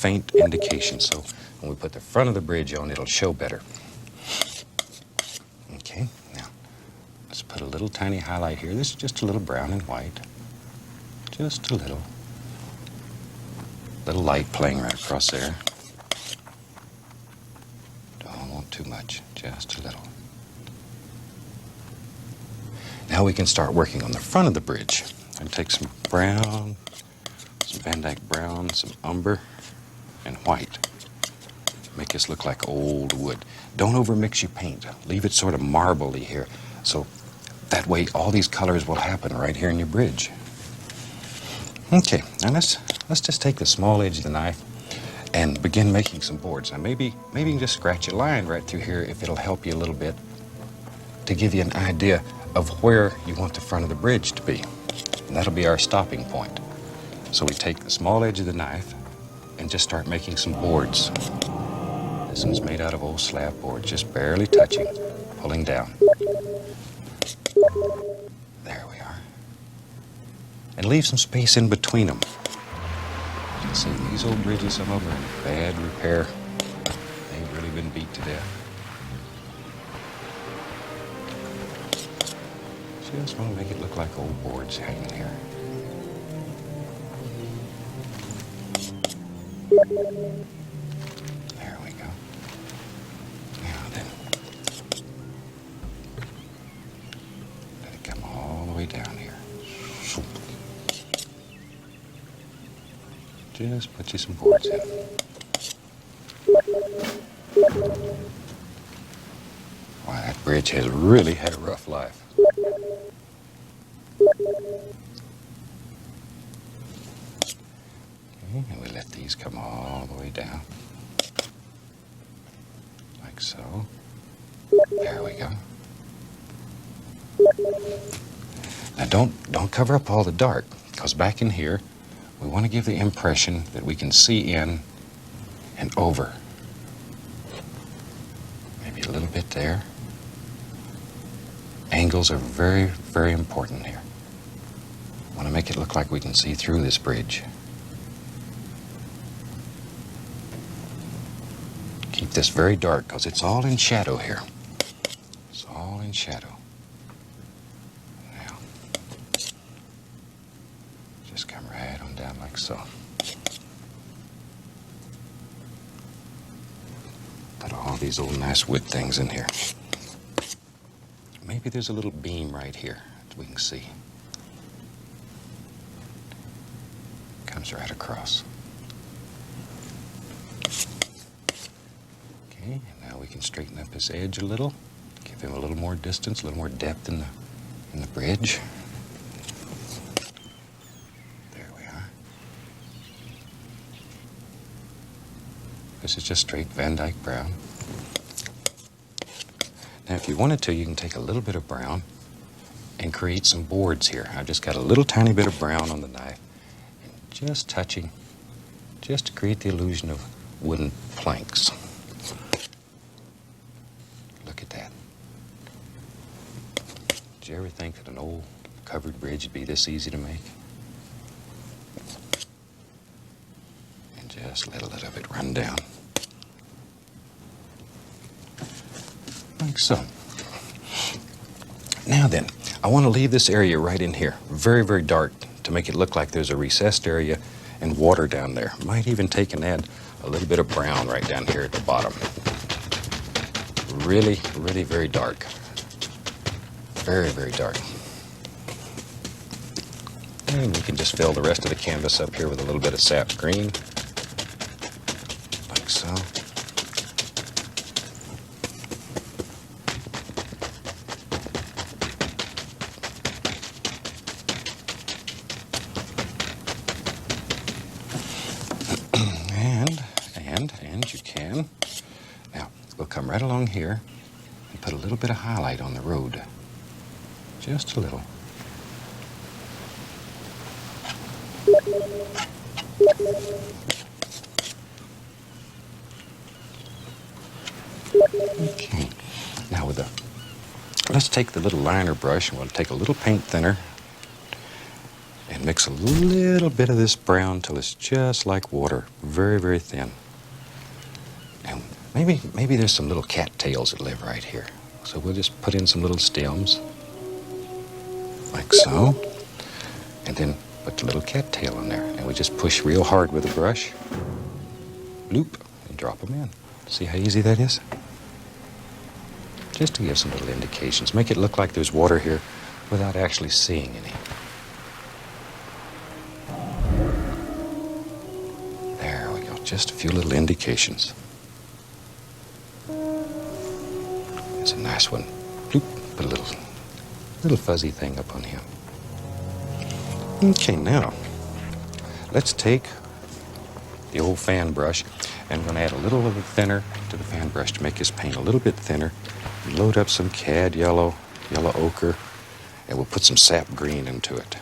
faint indication, so when we put the front of the bridge on, it'll show better. Okay, now let's put a little tiny highlight here. This is just a little brown and white. Just a little light playing right across there. Don't want too much, just a little. Now we can start working on the front of the bridge. I'm going to take some brown, some Van Dyke brown, some umber, and white. Make this look like old wood. Don't overmix your paint. Leave it sort of marbly here. So that way all these colors will happen right here in your bridge. Okay, now let's just take the small edge of the knife and begin making some boards. Now maybe you can just scratch a line right through here if it'll help you a little bit to give you an idea of where you want the front of the bridge to be. And that'll be our stopping point. So we take the small edge of the knife and just start making some boards. This one's made out of old slab board, just barely touching, pulling down. There we are. And leave some space in between them. You can see these old bridges, some of them are in bad repair. They've really been beat to death. Just want to make it look like old boards hanging here. There we go. Now then, let it come all the way down here. Just put you some boards in. Wow, that bridge has really had a rough life. Okay, and we let these come all the way down. Like so. There we go. Now don't cover up all the dark, because back in here, we want to give the impression that we can see in and over. Maybe a little bit there. Angles are very, very important here. I want to make it look like we can see through this bridge. Keep this very dark, because it's all in shadow here. It's all in shadow. Now, just come right on down like so. Put all these old nice wood things in here. Maybe there's a little beam right here that we can see. Comes right across. Okay, and now we can straighten up his edge a little. Give him a little more distance, a little more depth in the bridge. There we are. This is just straight Van Dyke brown. Now, if you wanted to, you can take a little bit of brown and create some boards here. I've just got a little tiny bit of brown on the knife, and just touching, just to create the illusion of wooden planks. Look at that. Did you ever think that an old covered bridge would be this easy to make? And just let a little of it run down. Like so. Now then, I want to leave this area right in here, very, very dark, to make it look like there's a recessed area and water down there. Might even take and add a little bit of brown right down here at the bottom. Really, really very dark. Very, very dark. And we can just fill the rest of the canvas up here with a little bit of sap green. Like so. And you can. Now, we'll come right along here and put a little bit of highlight on the road. Just a little. Okay. Now let's take the little liner brush and we'll take a little paint thinner and mix a little bit of this brown till it's just like water, very, very thin. And maybe there's some little cattails that live right here. So we'll just put in some little stems, like so, and then put the little cattail in there. And we just push real hard with a brush, bloop, and drop them in. See how easy that is? Just to give some little indications. Make it look like there's water here without actually seeing any. There we go, just a few little indications. It's a nice one. Bloop, put a little fuzzy thing up on him. Okay, now, let's take the old fan brush, and we're going to add a little of the thinner to the fan brush to make his paint a little bit thinner. Load up some cad yellow, yellow ochre, and we'll put some sap green into it.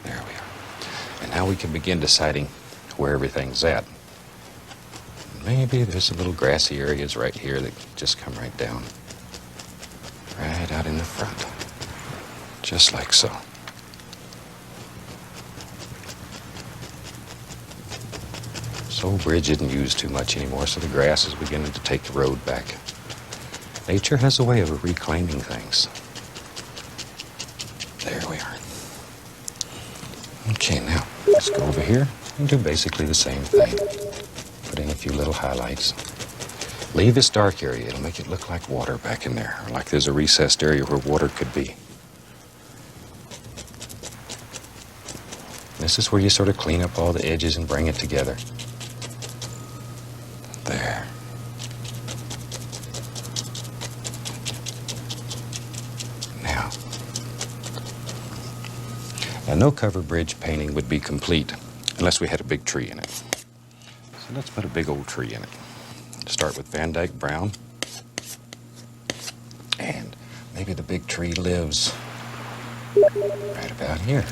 There we are. And now we can begin deciding where everything's at. Maybe there's some little grassy areas right here that just come right down. Right out in the front. Just like so. This old bridge isn't used too much anymore, so the grass is beginning to take the road back. Nature has a way of reclaiming things. There we are. Okay, now let's go over here and do basically the same thing. Put in a few little highlights. Leave this dark area. It'll make it look like water back in there, or like there's a recessed area where water could be. This is where you sort of clean up all the edges and bring it together. There. Now, no cover bridge painting would be complete unless we had a big tree in it. So let's put a big old tree in it. Start with Van Dyke brown. And maybe the big tree lives right about here.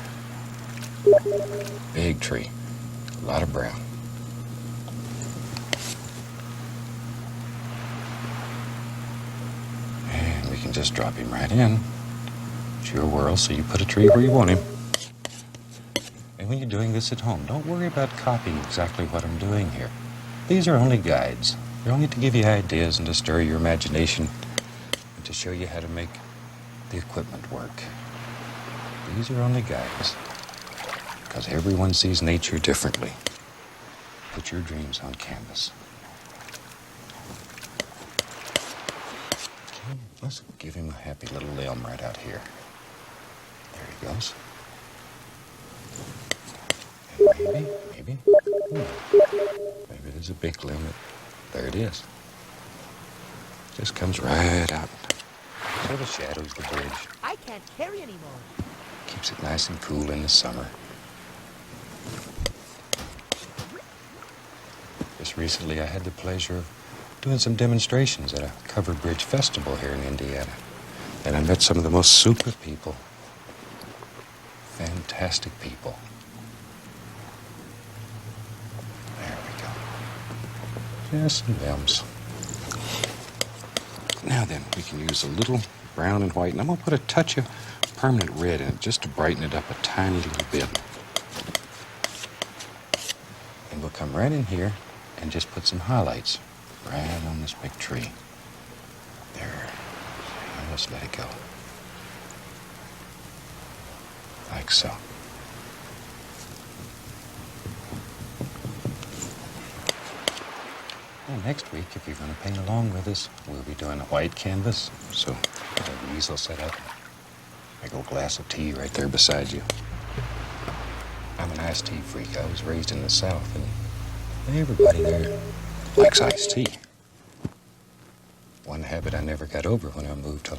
Big tree. A lot of brown. And we can just drop him right in. It's your world, so you put a tree where you want him. And when you're doing this at home, don't worry about copying exactly what I'm doing here. These are only guides. They're only to give you ideas and to stir your imagination and to show you how to make the equipment work. These are only guides because everyone sees nature differently. Put your dreams on canvas. Okay, let's give him a happy little limb right out here. There he goes. And maybe there's a big limb. There it is. Just comes right out. So the shadows the bridge. I can't carry anymore. Keeps it nice and cool in the summer. Just recently I had the pleasure of doing some demonstrations at a covered bridge festival here in Indiana. And I met some of the most super people. Fantastic people. Just some limbs. Now then, we can use a little brown and white, and I'm going to put a touch of permanent red in it just to brighten it up a tiny little bit. And we'll come right in here and just put some highlights right on this big tree. There. Now let's let it go. Like so. Well, next week, if you're going to paint along with us, we'll be doing a white canvas. So, get an easel set up. Big old glass of tea right there beside you. I'm an iced tea freak. I was raised in the South, and everybody there likes iced tea. One habit I never got over when I moved to